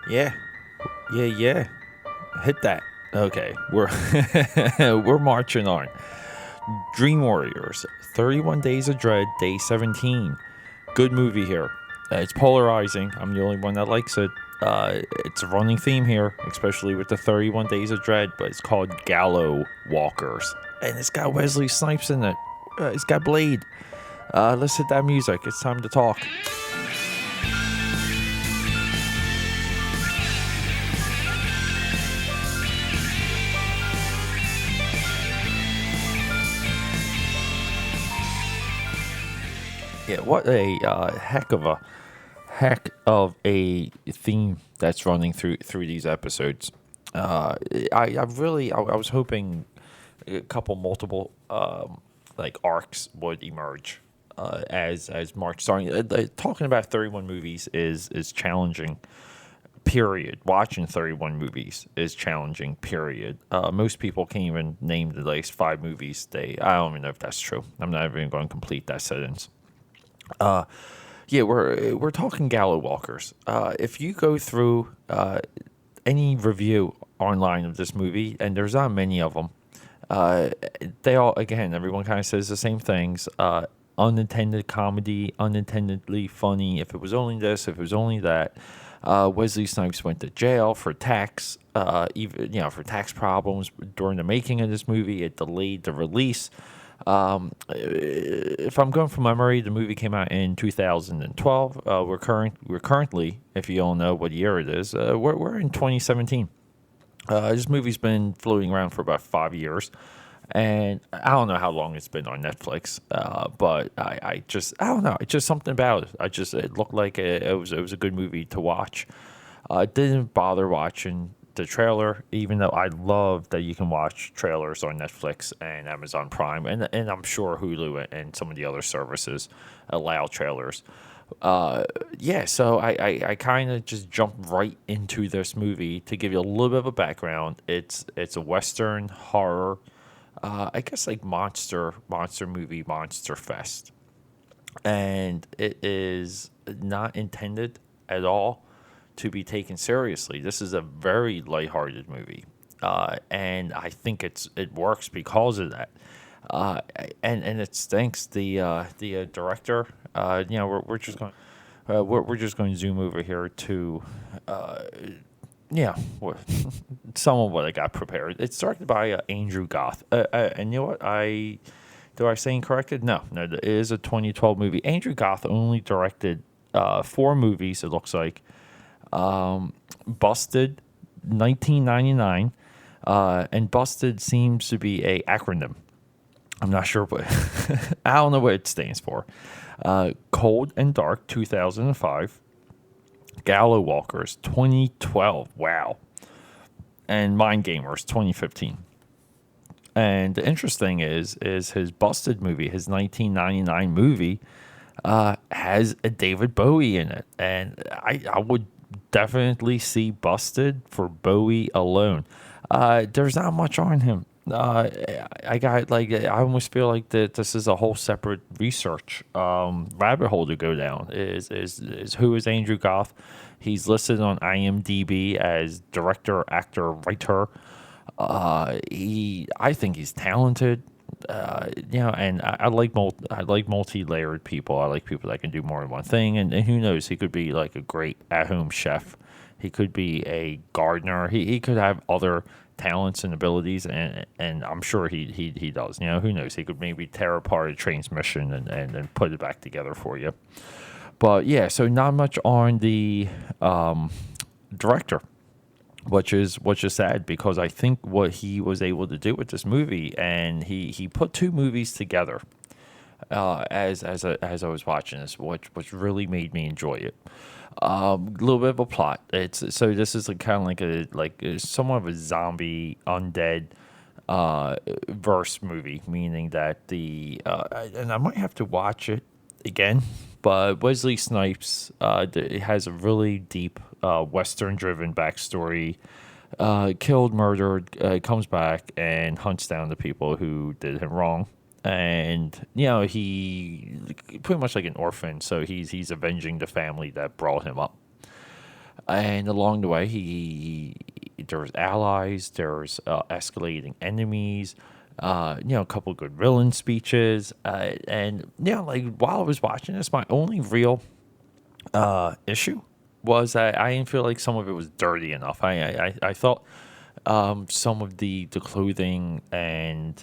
Yeah, yeah. Hit that. Okay, we're we're marching on. Dream Warriors, 31 Days of Dread, Day 17. Good movie here. It's polarizing. I'm the only one that likes it. It's a running theme here, especially with the 31 Days of Dread, but it's called Gallow Walkers. And it's got Wesley Snipes in it. It's got Blade. Let's hit that music. It's time to talk. Yeah, what a heck of a theme that's running through these episodes. I was hoping a couple multiple like arcs would emerge as March starting. Talking about 31 movies is challenging. Period. Watching 31 movies is challenging. Period. Most people can't even name the last 5 movies they. I don't even know if that's true. I'm not even going to complete that sentence. Yeah, we're talking Gallow Walkers. If you go through any review online of this movie, and there's not many of them, uh, they all again everyone kind of says the same things. Unintended comedy, unintendedly funny. If it was only this, if it was only that. Wesley Snipes went to jail for tax, even for tax problems during the making of this movie. It delayed the release. If I'm going from memory, the movie came out in 2012. We're currently, if you all know what year it is, we're in 2017. This movie's been floating around for about 5 years, and I don't know how long it's been on Netflix. But I don't know. It's just something about it. It looked like it was a good movie to watch. I didn't bother watching the trailer, even though I love that you can watch trailers on Netflix and Amazon Prime, and I'm sure Hulu and some of the other services allow trailers. Yeah, so I kind of just jumped right into this movie to give you a little bit of a background. It's a Western horror, I guess like monster movie, monster fest, and it is not intended at all to be taken seriously. This is a very lighthearted movie, and I think it works because of that. Uh, and it stinks. The director, we're just going. We're just going to zoom over here to, uh, yeah, what, some of what I got prepared. It's directed by Andrew Goth. And you know what? Do I say incorrected? No, it is a 2012 movie. Andrew Goth only directed 4 movies, it looks like. Busted, 1999. And Busted seems to be a acronym. I'm not sure what, I don't know what it stands for. Cold and Dark, 2005. Gallow Walkers, 2012. Wow. And Mind Gamers, 2015. And the interesting is his Busted movie, his 1999 movie, has a David Bowie in it, and I would definitely see Busted for Bowie alone. There's not much on him. I almost feel like that this is a whole separate research rabbit hole to go down. Is who is Andrew Goth? He's listed on IMDb as director, actor, writer. I think he's talented. And I like multi-layered people. I like people that can do more than one thing. And who knows? He could be like a great at-home chef. He could be a gardener. He could have other talents and abilities, and I'm sure he does. Who knows? He could maybe tear apart a transmission and put it back together for you. But yeah, so not much on the director, which is sad because I think what he was able to do with this movie, and he put 2 movies together as I was watching this, which really made me enjoy it. A little bit of a plot. This is kind of like somewhat of a zombie undead verse movie, meaning that and I might have to watch it again, but Wesley Snipes has a really deep Western driven backstory. Killed, murdered, comes back and hunts down the people who did him wrong. And he pretty much like an orphan, so he's avenging the family that brought him up. And along the way, there's allies, there's escalating enemies, a couple good villain speeches, and like while I was watching this, my only real issue was I didn't feel like some of it was dirty enough. I thought some of the clothing and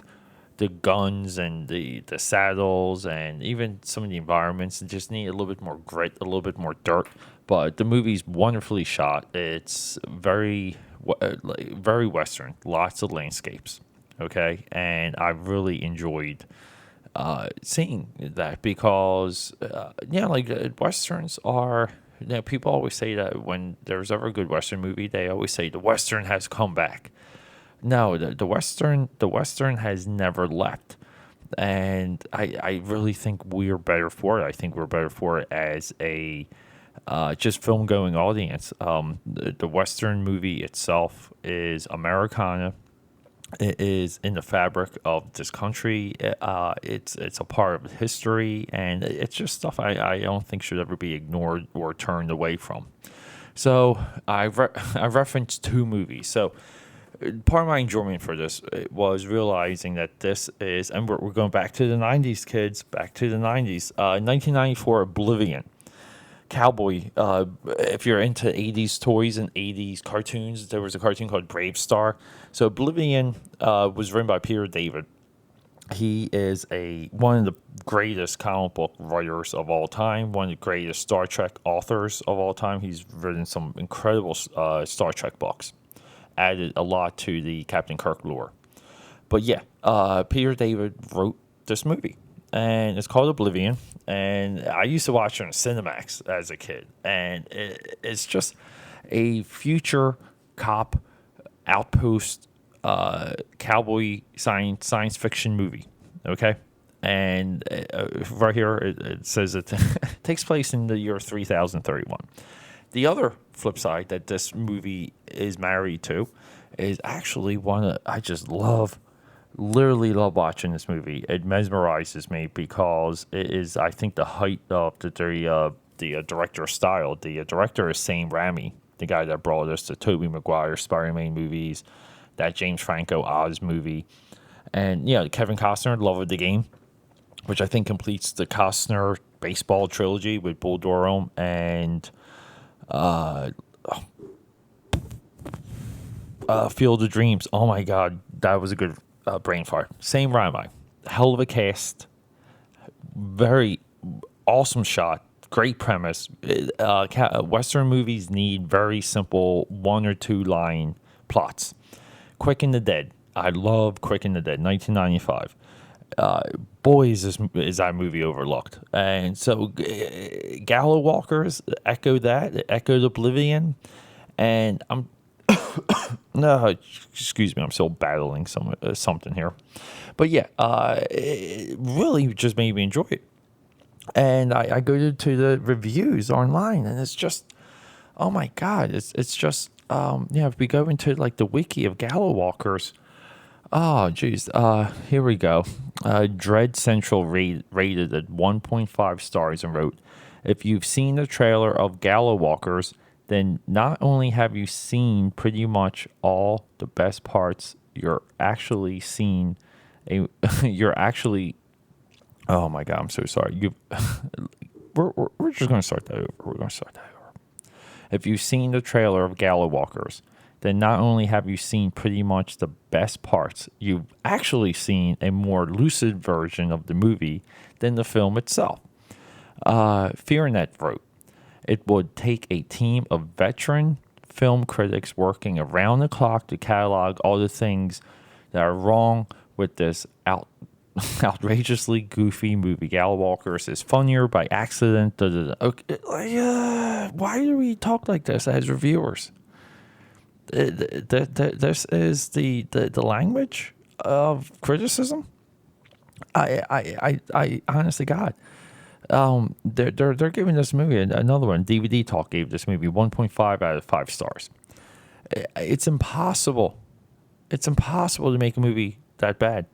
the guns and the saddles and even some of the environments just need a little bit more grit, a little bit more dirt. But the movie's wonderfully shot. It's very Western, lots of landscapes. Okay, and I really enjoyed seeing that because westerns are. People always say that when there's ever a good Western movie, they always say the Western has come back. No, the Western has never left, and I really think we're better for it. I think we're better for it as a just film going audience. The Western movie itself is Americana. It is in the fabric of this country. It's a part of history, and it's just stuff I don't think should ever be ignored or turned away from. So I referenced two movies. So part of my enjoyment for this was realizing that this is, and we're going back to the 90s, kids, back to the 90s. 1994, Oblivion. Cowboy. If you're into 80s toys and 80s cartoons, there was a cartoon called Brave Star. So Oblivion was written by Peter David. He is one of the greatest comic book writers of all time, one of the greatest Star Trek authors of all time. He's written some incredible Star Trek books, added a lot to the Captain Kirk lore. But yeah, Peter David wrote this movie, and it's called Oblivion. And I used to watch it on Cinemax as a kid, and it's just a future cop outpost cowboy science fiction movie. Okay, and right here it says it takes place in the year 3031. The other flip side that this movie is married to is actually one that I just literally love watching this movie. It mesmerizes me because it is, I think, the height of the director's style. The director is Sam Raimi, the guy that brought us the Tobey Maguire Spider-Man movies, that James Franco Oz movie, and Kevin Costner, Love of the Game, which I think completes the Costner baseball trilogy with Bull Durham and Field of Dreams. Oh my God, that was a good brain fart. Same Raimi, hell of a cast, very awesome shot, great premise. Western movies need very simple one or two line plots. Quick and the Dead. I love Quick and the Dead, 1995. Boy, is that movie overlooked. And so Gallow Walkers echoed Oblivion. And I'm no, excuse me, I'm still battling something here. But yeah, it really just made me enjoy it. And I go to the reviews online, and it's just, oh my God, it's just, if we go into like the wiki of Gallow Walkers, oh geez, here we go. Dread Central rated at 1.5 stars and wrote, if you've seen the trailer of Gallow Walkers, then not only have you seen pretty much all the best parts, you're actually, oh my God, I'm so sorry. We're just going to start that over. If you've seen the trailer of Gallow Walkers, then not only have you seen pretty much the best parts, you've actually seen a more lucid version of the movie than the film itself. FearNet wrote, it would take a team of veteran film critics working around the clock to catalog all the things that are wrong with this outrageously goofy movie. Gallow Walkers is funnier by accident. Okay, why do we talk like this as reviewers? This is the language of criticism. I honestly, God, they're giving this movie another one. DVD Talk gave this movie 1.5 out of 5 stars. It's impossible. It's impossible to make a movie that bad.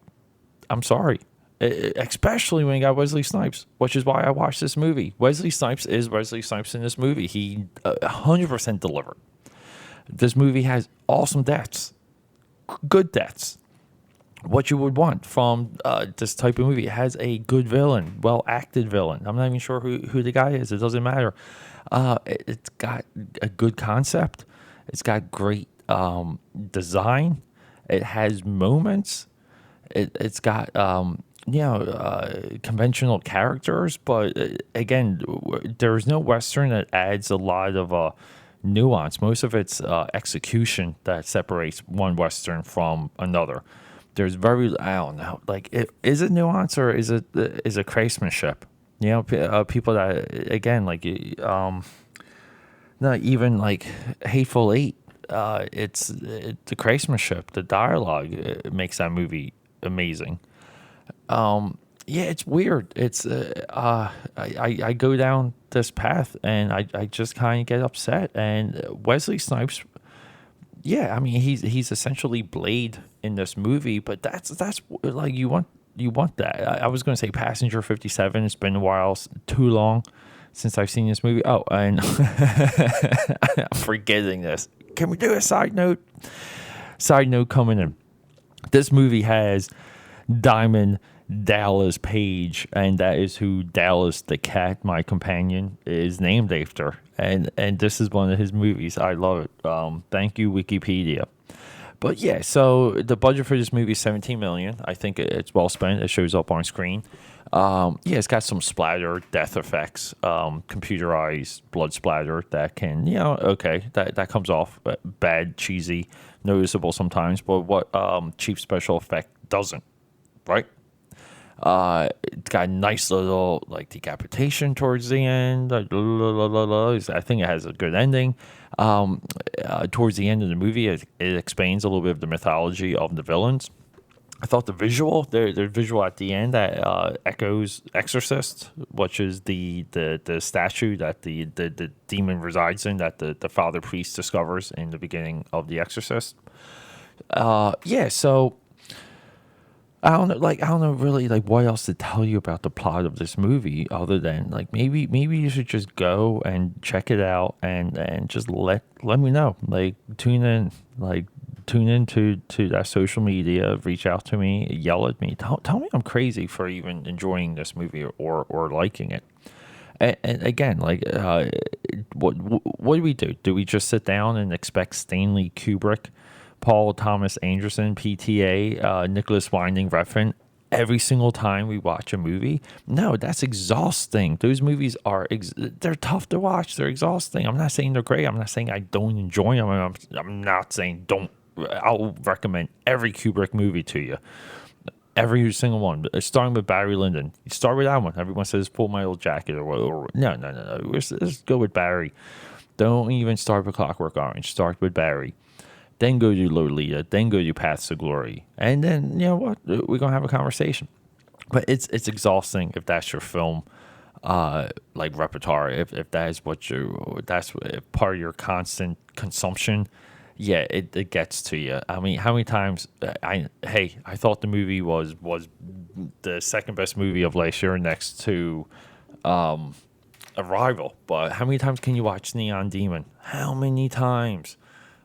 I'm sorry. especially when you got Wesley Snipes, which is why I watched this movie. Wesley Snipes is Wesley Snipes in this movie. He 100% delivered. This movie has awesome deaths, good deaths. What you would want from this type of movie. It has a good villain, well acted villain. I'm not even sure who the guy is. It doesn't matter. It's got a good concept. It's got great design. It has moments. It's got conventional characters, but again, there's no Western that adds a lot of nuance. Most of it's execution that separates one Western from another. There's I don't know, like, is it nuance or is it craftsmanship? People that, again, like, not even like Hateful Eight. It's the craftsmanship, the dialogue makes that movie amazing. It's weird. It's I go down this path and I just kind of get upset. And Wesley Snipes, yeah, I mean he's essentially Blade in this movie, but that's like you want that. I was going to say Passenger 57. It's been a while, too long since I've seen this movie. Oh, and I'm forgetting this. Can we do a side note? Side note coming in. This movie has Diamond Dallas Page, and that is who Dallas the cat, my companion, is named after. And this is one of his movies. I love it. Thank you, Wikipedia. But yeah, so the budget for this movie is $17 million. I think it's well spent. It shows up on screen. It's got some splatter, death effects, computerized blood splatter that can, that comes off bad, cheesy, noticeable sometimes. But what cheap special effect doesn't, right? It's got a nice little like decapitation towards the end. I think it has a good ending. Towards the end of the movie, it explains a little bit of the mythology of the villains. I thought the visual, the visual at the end that echoes Exorcist, which is the statue that the demon resides in, that the father priest discovers in the beginning of The Exorcist. So I don't know really like what else to tell you about the plot of this movie other than like maybe you should just go and check it out and just let me know. Like tune in to that social media, reach out to me, yell at me, tell me I'm crazy for even enjoying this movie or liking it. And again, like what do we do? Do we just sit down and expect Stanley Kubrick, Paul Thomas Anderson, PTA, Nicholas Winding Refn every single time we watch a movie? No, that's exhausting. Those movies are they're tough to watch. They're exhausting. I'm not saying they're great. I'm not saying I don't enjoy them. I'm not saying don't. I'll recommend every Kubrick movie to you. Every single one. Starting with Barry Lyndon. You start with that one. Everyone says Full Metal Jacket or no. Let's go with Barry. Don't even start with Clockwork Orange. Start with Barry. Then go to Lolita, then go to Paths to Glory. And then, you know what? We're going to have a conversation. But it's exhausting if that's your film like repertoire, if that is that's part of your constant consumption. Yeah, it gets to you. I mean, how many times I thought the movie was the second best movie of last year next to Arrival. But how many times can you watch Neon Demon? How many times?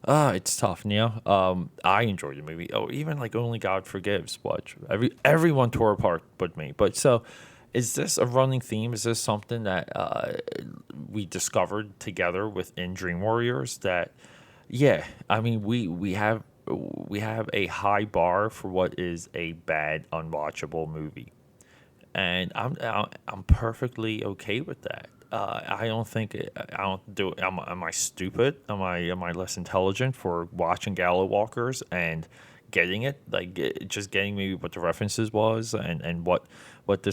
It's tough, I enjoyed the movie. Oh, even like Only God Forgives, which everyone tore apart but me. But so, is this a running theme? Is this something that we discovered together within Dream Warriors? That, yeah, I mean, we have a high bar for what is a bad, unwatchable movie, and I'm perfectly okay with that. I don't think I don't do. Am I stupid? Am I less intelligent for watching Gallow Walkers and getting it? Like just getting maybe what the references was and what what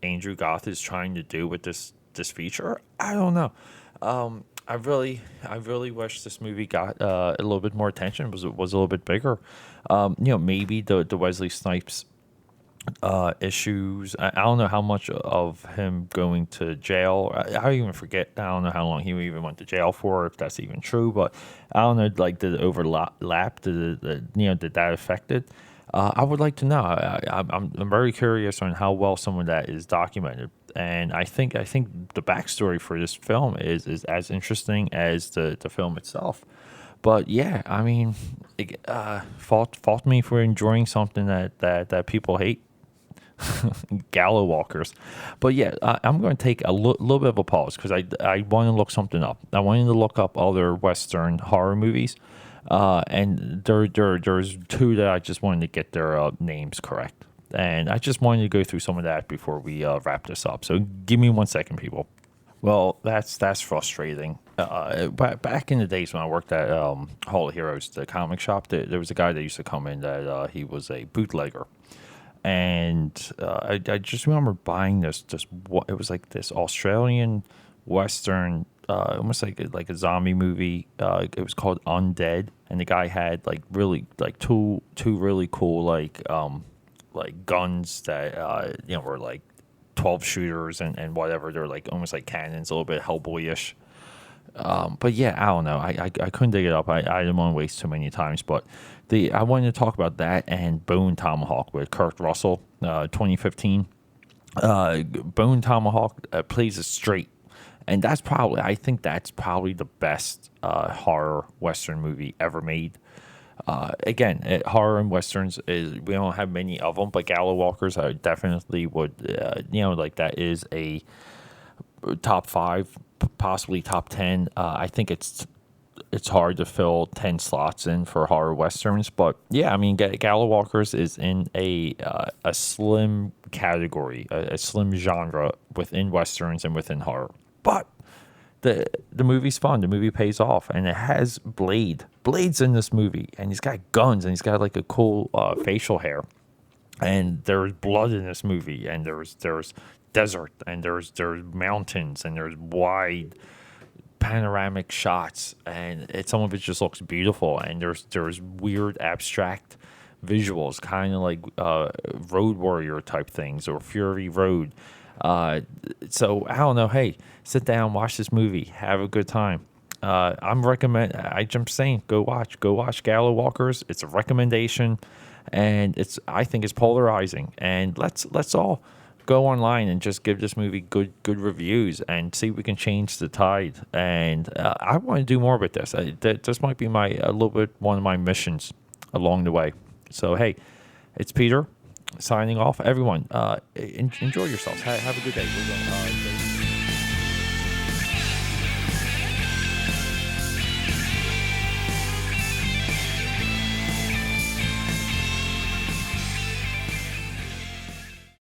Andrew Goth is trying to do with this feature. I don't know. I really wish this movie got a little bit more attention. Was a little bit bigger. Maybe the Wesley Snipes issues. I don't know how much of him going to jail. I even forget. I don't know how long he even went to jail for, if that's even true. But I don't know. Like, did it overlap? Did that affect it? I would like to know. I'm very curious on how well some of that is documented, and I think the backstory for this film is as interesting as the film itself. But yeah, I mean, fault me for enjoying something that people hate. Gallow Walkers. But yeah, I'm going to take a little bit of a pause because I want to look something up. I wanted to look up other Western horror movies, and there's two that I just wanted to get their names correct. And I just wanted to go through some of that before we wrap this up. So give me 1 second, people. Well, that's frustrating. Back in the days when I worked at Hall of Heroes, the comic shop, there was a guy that used to come in that he was a bootlegger, and I just remember buying this what it was like this Australian Western, almost like a zombie movie. It was called Undead, and the guy had like really like two really cool like guns that were like 12 shooters and whatever. They're like almost like cannons, a little bit Hellboyish. But yeah, I don't know. I couldn't dig it up. I didn't want to waste too many times. But I wanted to talk about that and Bone Tomahawk with Kurt Russell, 2015. Bone Tomahawk plays it straight, and I think that's probably the best horror Western movie ever made. Again, horror and westerns is we don't have many of them, but Gallow Walkers I definitely would, like that is a top five, possibly top 10. I think it's hard to fill 10 slots in for horror westerns, but yeah, I mean, Gallow Walkers is in a slim category, a slim genre within westerns and within horror, but the movie's fun. The movie pays off, and it has Blade's in this movie, and he's got guns, and he's got like a cool facial hair, and there's blood in this movie, and there's desert, and there's mountains, and there's wide panoramic shots, and some of it just looks beautiful, and there's weird abstract visuals, kind of like Road Warrior type things or Fury Road. So I don't know. Hey, sit down, watch this movie, have a good time. I'm saying, go watch Gallow Walkers. It's a recommendation, and I think it's polarizing. And let's all go online and just give this movie good reviews and see if we can change the tide. And I want to do more with this. This might be a little bit one of my missions along the way. So hey, it's Peter signing off. Everyone, enjoy yourselves. Have a good day.